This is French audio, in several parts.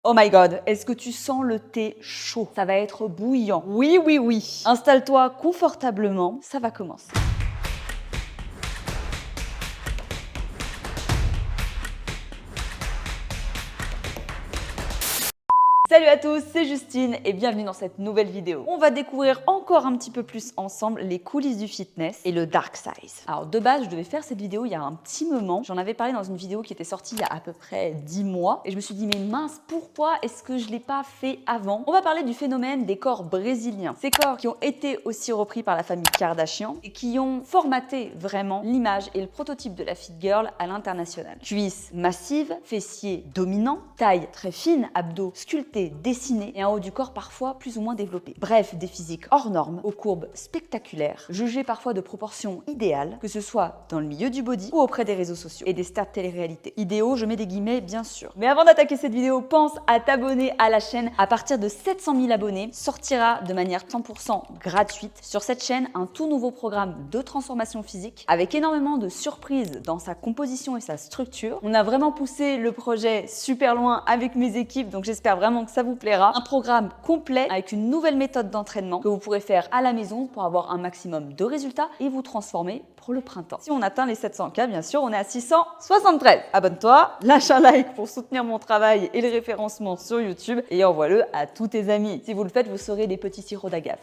Oh my god, est-ce que tu sens le thé chaud? Ça va être bouillant. Oui, oui, oui. Installe-toi confortablement, ça va commencer. Salut à tous, c'est Justine et bienvenue dans cette nouvelle vidéo. On va découvrir encore un petit peu plus ensemble les coulisses du fitness et le dark side. Alors de base, je devais faire cette vidéo il y a un petit moment. J'en avais parlé dans une vidéo qui était sortie il y a à peu près 10 mois et je me suis dit mais mince, pourquoi est-ce que je ne l'ai pas fait avant? On va parler du phénomène des corps brésiliens. Ces corps qui ont été aussi repris par la famille Kardashian et qui ont formaté vraiment l'image et le prototype de la fit girl à l'international. Cuisses massives, fessiers dominants, taille très fine, abdos sculptés, dessinés et un haut du corps parfois plus ou moins développé. Bref, des physiques hors normes, aux courbes spectaculaires, jugées parfois de proportions idéales, que ce soit dans le milieu du body ou auprès des réseaux sociaux et des stars de télé-réalité. Idéaux, je mets des guillemets bien sûr. Mais avant d'attaquer cette vidéo, pense à t'abonner à la chaîne. À partir de 700 000 abonnés, sortira de manière 100% gratuite sur cette chaîne un tout nouveau programme de transformation physique avec énormément de surprises dans sa composition et sa structure. On a vraiment poussé le projet super loin avec mes équipes, donc j'espère vraiment que ça vous plaira. Un programme complet avec une nouvelle méthode d'entraînement que vous pourrez faire à la maison pour avoir un maximum de résultats et vous transformer pour le printemps. Si on atteint les 700K, bien sûr, on est à 673. Abonne-toi, lâche un like pour soutenir mon travail et le référencement sur YouTube et envoie-le à tous tes amis. Si vous le faites, vous serez des petits sirops d'agave.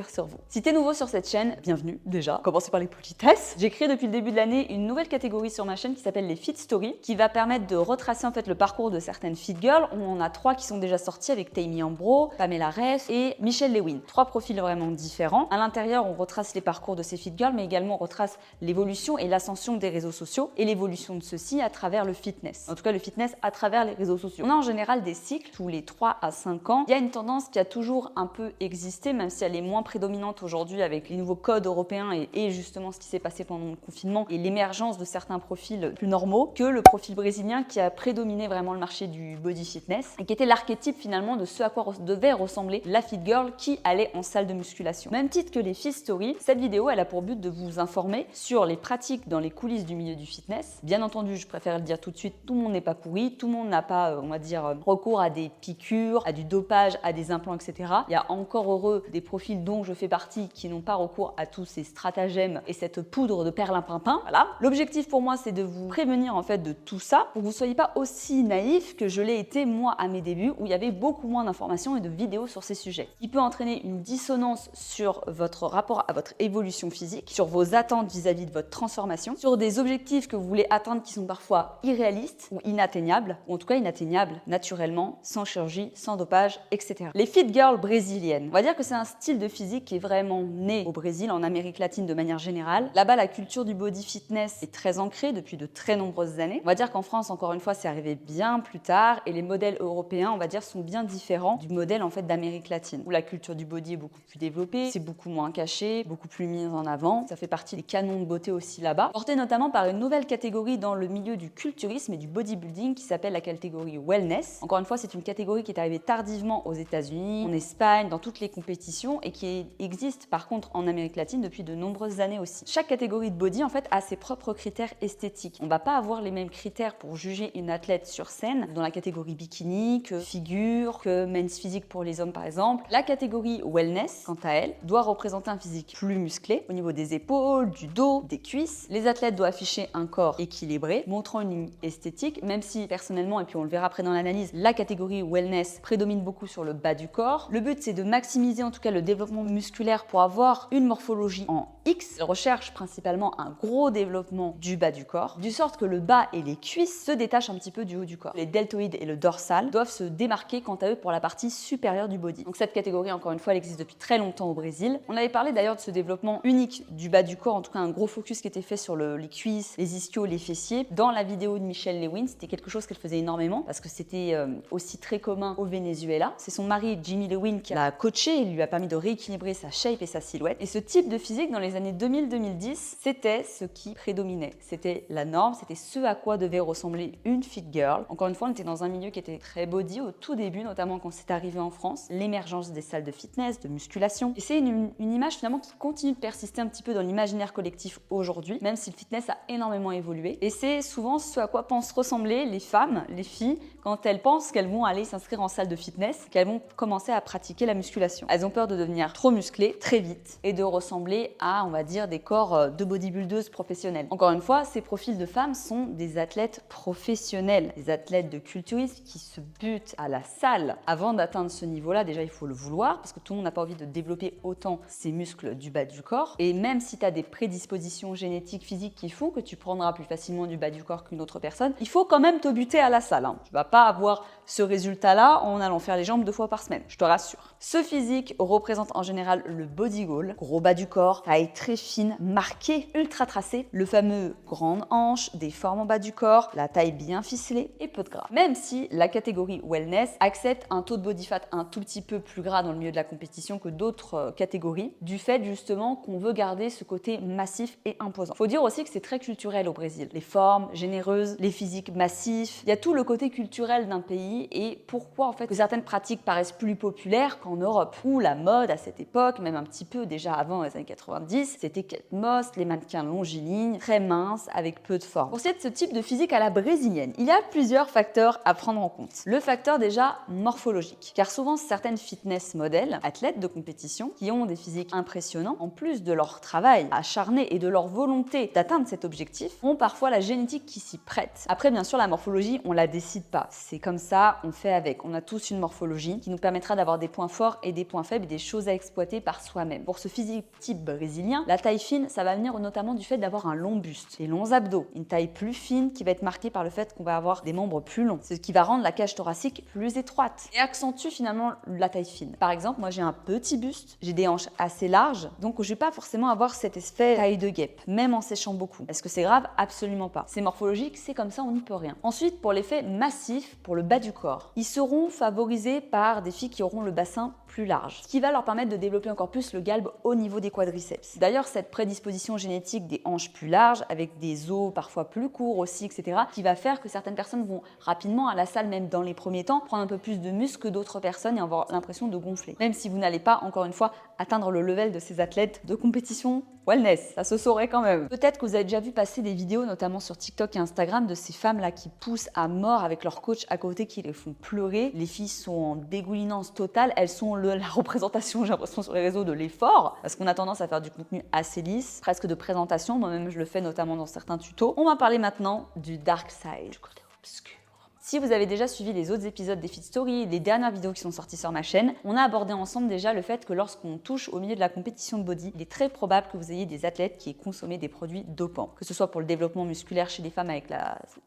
Sur vous. Si t'es nouveau sur cette chaîne, bienvenue déjà. Commencez par les politesses. J'ai créé depuis le début de l'année une nouvelle catégorie sur ma chaîne qui s'appelle les Fit Stories, qui va permettre de retracer en fait le parcours de certaines fit girls. On en a 3 qui sont déjà sortis avec Tammy Ambro, Pamela Reif et Michelle Lewin. 3 profils vraiment différents. À l'intérieur, on retrace les parcours de ces fit girls, mais également on retrace l'évolution et l'ascension des réseaux sociaux et l'évolution de ceux-ci à travers le fitness. En tout cas, le fitness à travers les réseaux sociaux. On a en général des cycles tous les 3 à 5 ans. Il y a une tendance qui a toujours un peu existé, même si elle est moins prédominante aujourd'hui avec les nouveaux codes européens et justement ce qui s'est passé pendant le confinement et l'émergence de certains profils plus normaux, que le profil brésilien qui a prédominé vraiment le marché du body fitness et qui était l'archétype finalement de ce à quoi devait ressembler la fit girl qui allait en salle de musculation. Même titre que les Fit Stories, cette vidéo elle a pour but de vous informer sur les pratiques dans les coulisses du milieu du fitness. Bien entendu, je préfère le dire tout de suite, tout le monde n'est pas pourri, tout le monde n'a pas, on va dire, recours à des piqûres, à du dopage, à des implants, etc. Il y a encore heureux des profils dont je fais partie qui n'ont pas recours à tous ces stratagèmes et cette poudre de perlimpinpin. Voilà. L'objectif pour moi, c'est de vous prévenir en fait de tout ça pour que vous soyez pas aussi naïf que je l'ai été moi à mes débuts où il y avait beaucoup moins d'informations et de vidéos sur ces sujets. Il peut entraîner une dissonance sur votre rapport à votre évolution physique, sur vos attentes vis-à-vis de votre transformation, sur des objectifs que vous voulez atteindre qui sont parfois irréalistes ou inatteignables, ou en tout cas inatteignables naturellement, sans chirurgie, sans dopage, etc. Les fit girls brésiliennes, on va dire que c'est un style de physique qui est vraiment né au Brésil, en Amérique latine de manière générale. Là-bas, la culture du body fitness est très ancrée depuis de très nombreuses années. On va dire qu'en France, encore une fois, c'est arrivé bien plus tard et les modèles européens, on va dire, sont bien différents du modèle en fait d'Amérique latine, où la culture du body est beaucoup plus développée, c'est beaucoup moins caché, beaucoup plus mis en avant. Ça fait partie des canons de beauté aussi là-bas, porté notamment par une nouvelle catégorie dans le milieu du culturisme et du bodybuilding qui s'appelle la catégorie wellness. Encore une fois, c'est une catégorie qui est arrivée tardivement aux États-Unis, en Espagne, dans toutes les compétitions et qui existe par contre en Amérique latine depuis de nombreuses années aussi. Chaque catégorie de body en fait a ses propres critères esthétiques. On va pas avoir les mêmes critères pour juger une athlète sur scène dans la catégorie bikini que figure, que men's physique pour les hommes par exemple. La catégorie wellness, quant à elle, doit représenter un physique plus musclé au niveau des épaules, du dos, des cuisses. Les athlètes doivent afficher un corps équilibré, montrant une ligne esthétique, même si personnellement, et puis on le verra après dans l'analyse, la catégorie wellness prédomine beaucoup sur le bas du corps. Le but c'est de maximiser en tout cas le développement musculaire pour avoir une morphologie en X. Elle recherche principalement un gros développement du bas du corps, de sorte que le bas et les cuisses se détachent un petit peu du haut du corps. Les deltoïdes et le dorsal doivent se démarquer quant à eux pour la partie supérieure du body. Donc cette catégorie, encore une fois, elle existe depuis très longtemps au Brésil. On avait parlé d'ailleurs de ce développement unique du bas du corps, en tout cas un gros focus qui était fait sur les cuisses, les ischios, les fessiers. Dans la vidéo de Michelle Lewin, c'était quelque chose qu'elle faisait énormément parce que c'était aussi très commun au Venezuela. C'est son mari Jimmy Lewin qui l'a coaché et lui a permis de rééquilibrer rééquilibrer sa shape et sa silhouette. Et ce type de physique, dans les années 2000-2010, c'était ce qui prédominait. C'était la norme, c'était ce à quoi devait ressembler une fit girl. Encore une fois, on était dans un milieu qui était très body au tout début, notamment quand c'est arrivé en France, l'émergence des salles de fitness, de musculation. Et c'est une image finalement qui continue de persister un petit peu dans l'imaginaire collectif aujourd'hui, même si le fitness a énormément évolué. Et c'est souvent ce à quoi pensent ressembler les femmes, les filles, quand elles pensent qu'elles vont aller s'inscrire en salle de fitness, qu'elles vont commencer à pratiquer la musculation. Elles ont peur de devenir trop musclées très vite et de ressembler à, on va dire, des corps de bodybuildeuses professionnelles. Encore une fois, ces profils de femmes sont des athlètes professionnels, des athlètes de culturisme qui se butent à la salle. Avant d'atteindre ce niveau-là, déjà, il faut le vouloir parce que tout le monde n'a pas envie de développer autant ses muscles du bas du corps. Et même si tu as des prédispositions génétiques, physiques qui font que tu prendras plus facilement du bas du corps qu'une autre personne, il faut quand même te buter à la salle. Tu vas pas avoir ce résultat-là en allant faire les jambes 2 fois par semaine, je te rassure. Ce physique représente en général le body goal, gros bas du corps, taille très fine, marquée, ultra tracée, le fameux grande hanche, des formes en bas du corps, la taille bien ficelée et peu de gras. Même si la catégorie wellness accepte un taux de body fat un tout petit peu plus gras dans le milieu de la compétition que d'autres catégories, du fait justement qu'on veut garder ce côté massif et imposant. Faut dire aussi que c'est très culturel au Brésil. Les formes généreuses, les physiques massifs, il y a tout le côté culturel d'un pays et pourquoi en fait que certaines pratiques paraissent plus populaires qu'en Europe, où la mode à cette époque, même un petit peu déjà avant les années 90, c'était Kate Moss, les mannequins longilignes, très minces, avec peu de forme. Pour ce type de physique à la brésilienne, il y a plusieurs facteurs à prendre en compte. Le facteur déjà morphologique, car souvent certaines fitness modèles, athlètes de compétition, qui ont des physiques impressionnants, en plus de leur travail acharné et de leur volonté d'atteindre cet objectif, ont parfois la génétique qui s'y prête. Après, bien sûr, la morphologie, on la décide pas. C'est comme ça, on fait avec. On a tous une morphologie qui nous permettra d'avoir des points forts et des points faibles et des choses à exploiter par soi-même. Pour ce physique type brésilien, la taille fine, ça va venir notamment du fait d'avoir un long buste, des longs abdos, une taille plus fine qui va être marquée par le fait qu'on va avoir des membres plus longs, ce qui va rendre la cage thoracique plus étroite et accentue finalement la taille fine. Par exemple, moi j'ai un petit buste, j'ai des hanches assez larges, donc je vais pas forcément avoir cet effet taille de guêpe, même en séchant beaucoup. Est-ce que c'est grave? Absolument pas. C'est morphologique, c'est comme ça, on n'y peut rien. Ensuite, pour l'effet massif, pour le bas du corps, ils seront favorisés par des filles qui auront le bassin plus large, ce qui va leur permettre de développer encore plus le galbe au niveau des quadriceps. D'ailleurs, cette prédisposition génétique des hanches plus larges, avec des os parfois plus courts aussi, etc., qui va faire que certaines personnes vont rapidement à la salle, même dans les premiers temps, prendre un peu plus de muscle que d'autres personnes et avoir l'impression de gonfler. Même si vous n'allez pas, encore une fois, atteindre le level de ces athlètes de compétition wellness, ça se saurait quand même. Peut-être que vous avez déjà vu passer des vidéos, notamment sur TikTok et Instagram, de ces femmes-là qui poussent à mort avec leur coach à côté qui les font pleurer. Les filles sont en dégoulinance totale, elles sont la représentation, j'ai l'impression, sur les réseaux de l'effort, parce qu'on a tendance à faire du contenu assez lisse, presque de présentation, moi-même je le fais notamment dans certains tutos. On va parler maintenant du dark side, du côté obscur. Si vous avez déjà suivi les autres épisodes des Fit Story, les dernières vidéos qui sont sorties sur ma chaîne, on a abordé ensemble déjà le fait que lorsqu'on touche au milieu de la compétition de body, il est très probable que vous ayez des athlètes qui aient consommé des produits dopants, que ce soit pour le développement musculaire chez les femmes avec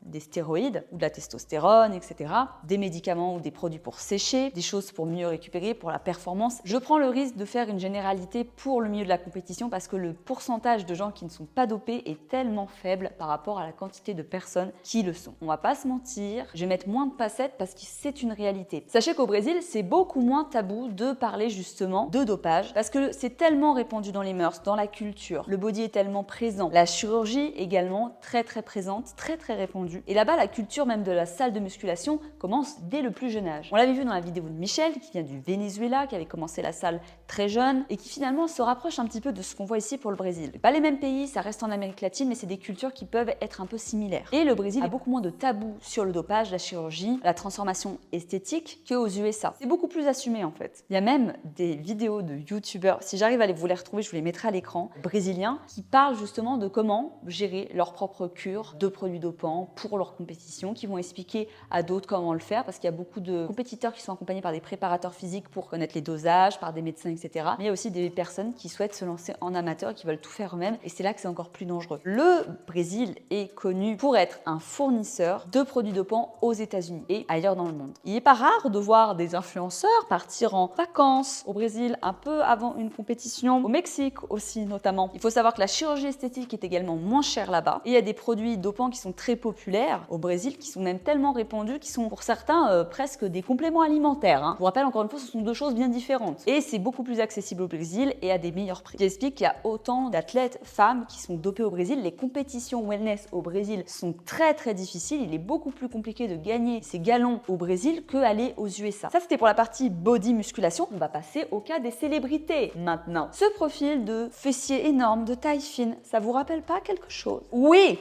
des stéroïdes ou de la testostérone, etc., des médicaments ou des produits pour sécher, des choses pour mieux récupérer, pour la performance. Je prends le risque de faire une généralité pour le milieu de la compétition parce que le pourcentage de gens qui ne sont pas dopés est tellement faible par rapport à la quantité de personnes qui le sont. On va pas se mentir, je vais mettre moins de facettes parce que c'est une réalité. Sachez qu'au Brésil, c'est beaucoup moins tabou de parler justement de dopage parce que c'est tellement répandu dans les mœurs, dans la culture. Le body est tellement présent. La chirurgie également très présente, très répandue. Et là-bas, la culture même de la salle de musculation commence dès le plus jeune âge. On l'avait vu dans la vidéo de Michel qui vient du Venezuela, qui avait commencé la salle très jeune et qui finalement se rapproche un petit peu de ce qu'on voit ici pour le Brésil. Pas les mêmes pays, ça reste en Amérique latine, mais c'est des cultures qui peuvent être un peu similaires. Et le Brésil a beaucoup moins de tabous sur le dopage, la chirurgie, la transformation esthétique qu'aux USA. C'est beaucoup plus assumé en fait. Il y a même des vidéos de youtubeurs, si j'arrive à vous les retrouver, je vous les mettrai à l'écran, brésiliens, qui parlent justement de comment gérer leur propre cure de produits dopants pour leur compétition, qui vont expliquer à d'autres comment le faire, parce qu'il y a beaucoup de compétiteurs qui sont accompagnés par des préparateurs physiques pour connaître les dosages, par des médecins, etc. Mais il y a aussi des personnes qui souhaitent se lancer en amateur, qui veulent tout faire eux-mêmes, et c'est là que c'est encore plus dangereux. Le Brésil est connu pour être un fournisseur de produits dopants aux aux États-Unis et ailleurs dans le monde. Il n'est pas rare de voir des influenceurs partir en vacances au Brésil un peu avant une compétition, au Mexique aussi notamment. Il faut savoir que la chirurgie esthétique est également moins chère là-bas et il y a des produits dopants qui sont très populaires au Brésil, qui sont même tellement répandus, qui sont pour certains presque des compléments alimentaires. Je vous rappelle encore une fois, ce sont deux choses bien différentes. Et c'est beaucoup plus accessible au Brésil et à des meilleurs prix. Ce qui explique qu'il y a autant d'athlètes femmes qui sont dopées au Brésil. Les compétitions wellness au Brésil sont très très difficiles. Il est beaucoup plus compliqué de gagner ces galons au Brésil qu'aller aux USA. Ça, c'était pour la partie body musculation. On va passer au cas des célébrités maintenant. Ce profil de fessier énorme, de taille fine, ça vous rappelle pas quelque chose? Oui!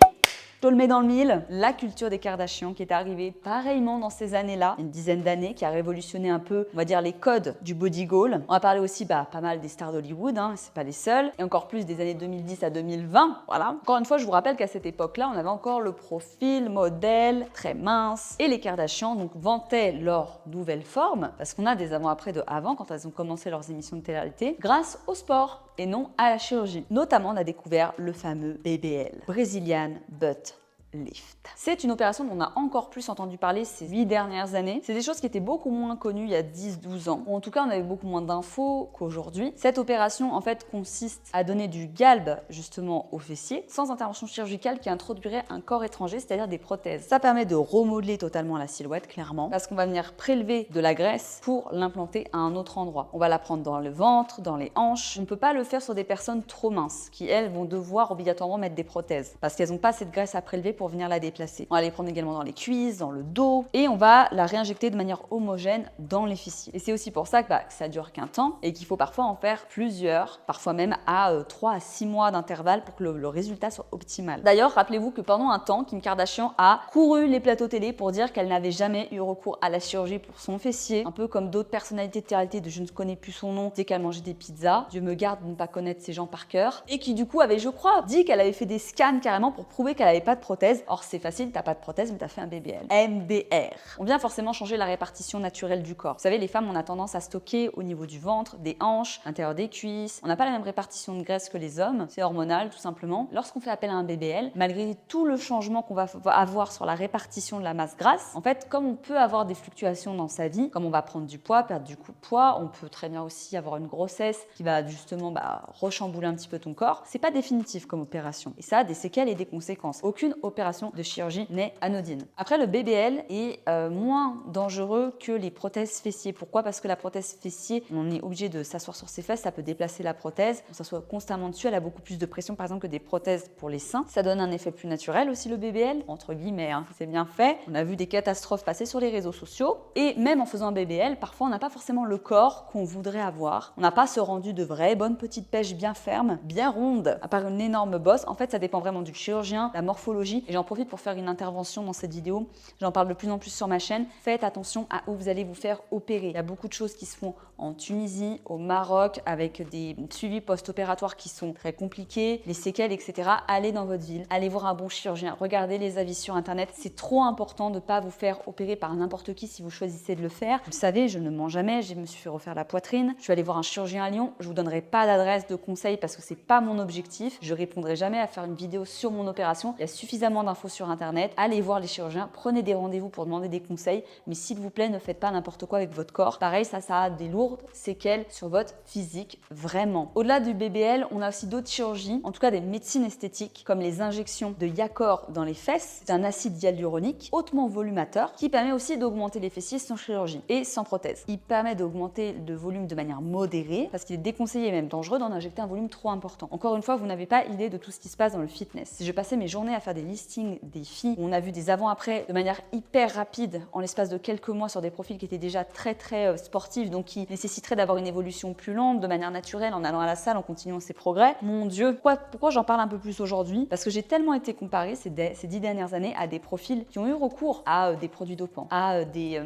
Je te le mets dans le mille, la culture des Kardashians qui est arrivée pareillement dans ces années-là, une dizaine d'années, qui a révolutionné un peu, on va dire, les codes du body goal. On va parler aussi pas mal des stars d'Hollywood, c'est pas les seuls, et encore plus des années 2010 à 2020, voilà. Encore une fois, je vous rappelle qu'à cette époque-là, on avait encore le profil modèle très mince, et les Kardashians donc vantaient leur nouvelle forme, parce qu'on a des avant-après de avant, quand elles ont commencé leurs émissions de télé-réalité, grâce au sport et non à la chirurgie. Notamment, on a découvert le fameux BBL, Brazilian Butt Lift. C'est une opération dont on a encore plus entendu parler ces 8 dernières années. C'est des choses qui étaient beaucoup moins connues il y a 10-12 ans. Ou en tout cas, on avait beaucoup moins d'infos qu'aujourd'hui. Cette opération, en fait, consiste à donner du galbe, justement, aux fessiers, sans intervention chirurgicale qui introduirait un corps étranger, c'est-à-dire des prothèses. Ça permet de remodeler totalement la silhouette, clairement, parce qu'on va venir prélever de la graisse pour l'implanter à un autre endroit. On va la prendre dans le ventre, dans les hanches. On ne peut pas le faire sur des personnes trop minces, qui, elles, vont devoir obligatoirement mettre des prothèses, parce qu'elles n'ont pas cette graisse à prélever pour venir la déplacer. On va les prendre également dans les cuisses, dans le dos, et on va la réinjecter de manière homogène dans les fessiers. Et c'est aussi pour ça que ça dure qu'un temps et qu'il faut parfois en faire plusieurs, parfois même à 3 à 6 mois d'intervalle pour que le résultat soit optimal. D'ailleurs, rappelez-vous que pendant un temps, Kim Kardashian a couru les plateaux télé pour dire qu'elle n'avait jamais eu recours à la chirurgie pour son fessier, un peu comme d'autres personnalités de télé-réalité de je ne connais plus son nom, dès qu'elle mangeait des pizzas. Dieu me garde de ne pas connaître ces gens par cœur. Et qui du coup avait, je crois, dit qu'elle avait fait des scans carrément pour prouver qu'elle n'avait pas de prothèse. Or, c'est facile, t'as pas de prothèse, mais t'as fait un BBL. MDR. On vient forcément changer la répartition naturelle du corps. Vous savez, les femmes, on a tendance à stocker au niveau du ventre, des hanches, l'intérieur des cuisses. On n'a pas la même répartition de graisse que les hommes. C'est hormonal, tout simplement. Lorsqu'on fait appel à un BBL, malgré tout le changement qu'on va avoir sur la répartition de la masse grasse, en fait, comme on peut avoir des fluctuations dans sa vie, comme on va prendre du poids, perdre du coup de poids, on peut très bien aussi avoir une grossesse qui va justement rechambouler un petit peu ton corps. C'est pas définitif comme opération. Et ça a des séquelles et des conséquences. Aucune opération de chirurgie n'est anodine. Après, le BBL est moins dangereux que les prothèses fessiers. Pourquoi? Parce que la prothèse fessier, on est obligé de s'asseoir sur ses fesses, ça peut déplacer la prothèse, on s'assoit constamment dessus, elle a beaucoup plus de pression par exemple que des prothèses pour les seins. Ça donne un effet plus naturel aussi le BBL, entre guillemets, c'est bien fait. On a vu des catastrophes passer sur les réseaux sociaux et même en faisant un BBL, parfois on n'a pas forcément le corps qu'on voudrait avoir. On n'a pas ce rendu de vraie bonne petite pêche bien ferme, bien ronde, à part une énorme bosse. En fait, ça dépend vraiment du chirurgien, la morphologie. Et j'en profite pour faire une intervention dans cette vidéo. J'en parle de plus en plus sur ma chaîne. Faites attention à où vous allez vous faire opérer. Il y a beaucoup de choses qui se font en Tunisie, au Maroc, avec des suivis post-opératoires qui sont très compliqués, les séquelles, etc. Allez dans votre ville, allez voir un bon chirurgien, regardez les avis sur Internet. C'est trop important de ne pas vous faire opérer par n'importe qui si vous choisissez de le faire. Vous savez, je ne mens jamais, je me suis fait refaire la poitrine. Je suis allée voir un chirurgien à Lyon. Je vous donnerai pas d'adresse, de conseils parce que c'est pas mon objectif. Je répondrai jamais à faire une vidéo sur mon opération. Il y a suffisamment d'infos sur Internet. Allez voir les chirurgiens, prenez des rendez-vous pour demander des conseils, mais s'il vous plaît, ne faites pas n'importe quoi avec votre corps. Pareil, ça a des lourdes séquelles sur votre physique, vraiment. Au-delà du BBL, on a aussi d'autres chirurgies, en tout cas des médecines esthétiques, comme les injections de Yacor dans les fesses. C'est un acide hyaluronique hautement volumateur qui permet aussi d'augmenter les fessiers sans chirurgie et sans prothèse. Il permet d'augmenter le volume de manière modérée, parce qu'il est déconseillé et même dangereux d'en injecter un volume trop important. Encore une fois, vous n'avez pas idée de tout ce qui se passe dans le fitness. Si je passais mes journées à faire des listings des filles où on a vu des avant-après de manière hyper rapide en l'espace de quelques mois sur des profils qui étaient déjà très sportifs, donc qui nécessiteraient d'avoir une évolution plus lente, de manière naturelle, en allant à la salle, en continuant ses progrès. Mon Dieu, pourquoi j'en parle un peu plus aujourd'hui? Parce que j'ai tellement été comparée ces 10 dernières années à des profils qui ont eu recours à des produits dopants, à des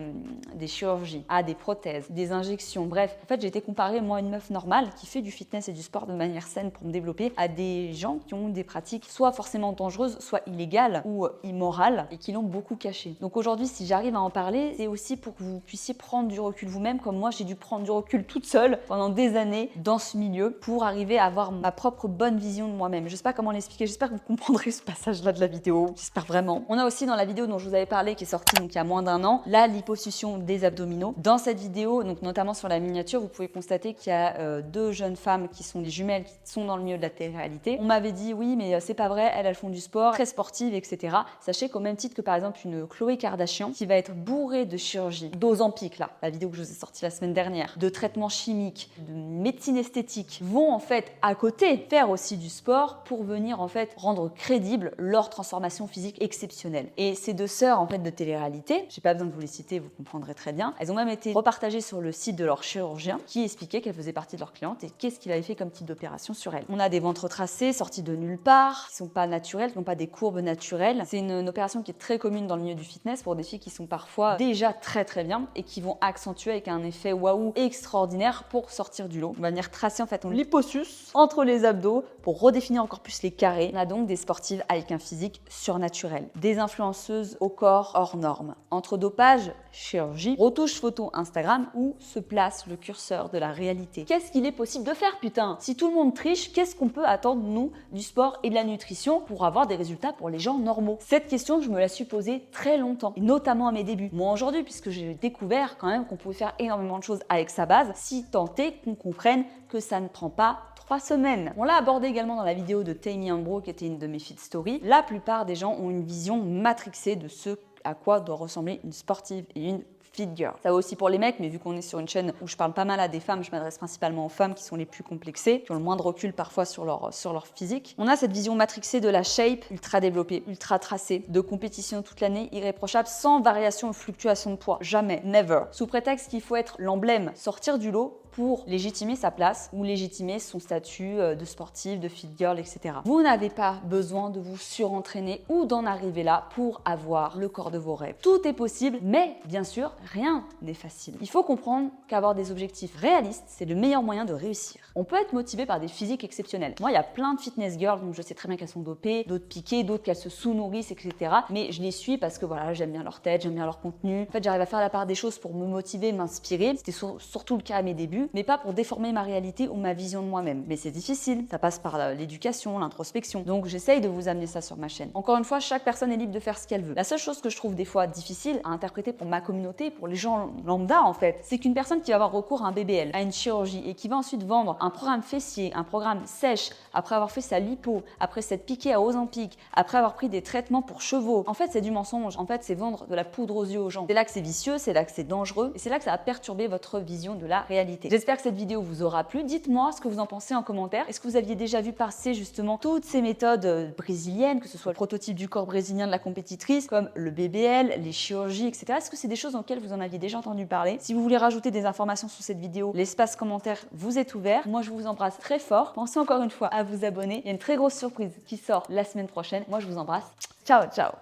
chirurgies, à des prothèses, des injections, bref. En fait, j'ai été comparée, moi, une meuf normale qui fait du fitness et du sport de manière saine pour me développer, à des gens qui ont des pratiques soit forcément dangereuses, soit illégales, illégales ou immorales et qui l'ont beaucoup caché. Donc aujourd'hui, si j'arrive à en parler, c'est aussi pour que vous puissiez prendre du recul vous-même, comme moi j'ai dû prendre du recul toute seule pendant des années dans ce milieu pour arriver à avoir ma propre bonne vision de moi-même. Je sais pas comment l'expliquer, j'espère que vous comprendrez ce passage-là de la vidéo, j'espère vraiment. On a aussi dans la vidéo dont je vous avais parlé, qui est sortie donc il y a moins d'1 an, la liposuction des abdominaux. Dans cette vidéo, donc notamment sur la miniature, vous pouvez constater qu'il y a 2 jeunes femmes qui sont des jumelles, qui sont dans le milieu de la télé-réalité. On m'avait dit oui, mais c'est pas vrai, elles font du sport, très sportives, etc. Sachez qu'au même titre que par exemple une Khloé Kardashian, qui va être bourrée de chirurgie, d'Ozempic là, la vidéo que je vous ai sortie la semaine dernière, de traitements chimiques, de médecine esthétique, vont en fait à côté faire aussi du sport pour venir en fait rendre crédible leur transformation physique exceptionnelle. Et ces 2 sœurs en fait de télé-réalité, j'ai pas besoin de vous les citer, vous comprendrez très bien, elles ont même été repartagées sur le site de leur chirurgien qui expliquait qu'elles faisaient partie de leur cliente et qu'est-ce qu'il avait fait comme type d'opération sur elles. On a des ventres tracés, sortis de nulle part, qui sont pas naturels, qui n'ont pas des courbes naturelles. C'est une opération qui est très commune dans le milieu du fitness pour des filles qui sont parfois déjà très bien et qui vont accentuer avec un effet waouh extraordinaire pour sortir du lot. On va venir tracer en fait un liposus entre les abdos pour redéfinir encore plus les carrés. On a donc des sportives avec un physique surnaturel, des influenceuses au corps hors norme. Entre dopage, chirurgie, retouche photo Instagram, où se place le curseur de la réalité. Qu'est-ce qu'il est possible de faire, putain? Si tout le monde triche, qu'est-ce qu'on peut attendre, nous, du sport et de la nutrition pour avoir des résultats pour les gens normaux? Cette question, je me la suis posée très longtemps, et notamment à mes débuts. Moi aujourd'hui, puisque j'ai découvert quand même qu'on pouvait faire énormément de choses avec sa base, si tant est qu'on comprenne que ça ne prend pas 3 semaines. On l'a abordé également dans la vidéo de Tammy Ambro, qui était une de mes feed stories. La plupart des gens ont une vision matrixée de ce à quoi doit ressembler une sportive et une fit girl. Ça va aussi pour les mecs, mais vu qu'on est sur une chaîne où je parle pas mal à des femmes, je m'adresse principalement aux femmes qui sont les plus complexées, qui ont le moins de recul parfois sur leur physique. On a cette vision matrixée de la shape ultra développée, ultra tracée, de compétition toute l'année, irréprochable, sans variation ou fluctuation de poids. Jamais, never. Sous prétexte qu'il faut être l'emblème, sortir du lot pour légitimer sa place ou légitimer son statut de sportive, de fit girl, etc. Vous n'avez pas besoin de vous surentraîner ou d'en arriver là pour avoir le corps de vos rêves. Tout est possible, mais bien sûr, rien n'est facile. Il faut comprendre qu'avoir des objectifs réalistes, c'est le meilleur moyen de réussir. On peut être motivé par des physiques exceptionnels. Moi, il y a plein de fitness girls, donc je sais très bien qu'elles sont dopées, d'autres piquées, d'autres qu'elles se sous-nourrissent, etc. Mais je les suis parce que voilà, j'aime bien leur tête, j'aime bien leur contenu. En fait, j'arrive à faire la part des choses pour me motiver, m'inspirer. C'était surtout le cas à mes débuts, mais pas pour déformer ma réalité ou ma vision de moi-même. Mais c'est difficile, ça passe par l'éducation, l'introspection. Donc j'essaye de vous amener ça sur ma chaîne. Encore une fois, chaque personne est libre de faire ce qu'elle veut. La seule chose que je trouve des fois difficile à interpréter pour ma communauté, pour les gens lambda en fait, c'est qu'une personne qui va avoir recours à un BBL, à une chirurgie et qui va ensuite vendre un programme fessier, un programme sèche, après avoir fait sa lipo, après s'être piqué à Ozempic, après avoir pris des traitements pour chevaux. En fait, c'est du mensonge. En fait, c'est vendre de la poudre aux yeux aux gens. C'est là que c'est vicieux, c'est là que c'est dangereux et c'est là que ça va perturber votre vision de la réalité. J'espère que cette vidéo vous aura plu. Dites-moi ce que vous en pensez en commentaire. Est-ce que vous aviez déjà vu passer justement toutes ces méthodes brésiliennes, que ce soit le prototype du corps brésilien de la compétitrice, comme le BBL, les chirurgies, etc. Est-ce que c'est des choses auxquelles vous en aviez déjà entendu parler? Si vous voulez rajouter des informations sur cette vidéo, l'espace commentaire vous est ouvert. Moi, je vous embrasse très fort. Pensez encore une fois à vous abonner. Il y a une très grosse surprise qui sort la semaine prochaine. Moi, je vous embrasse. Ciao, ciao!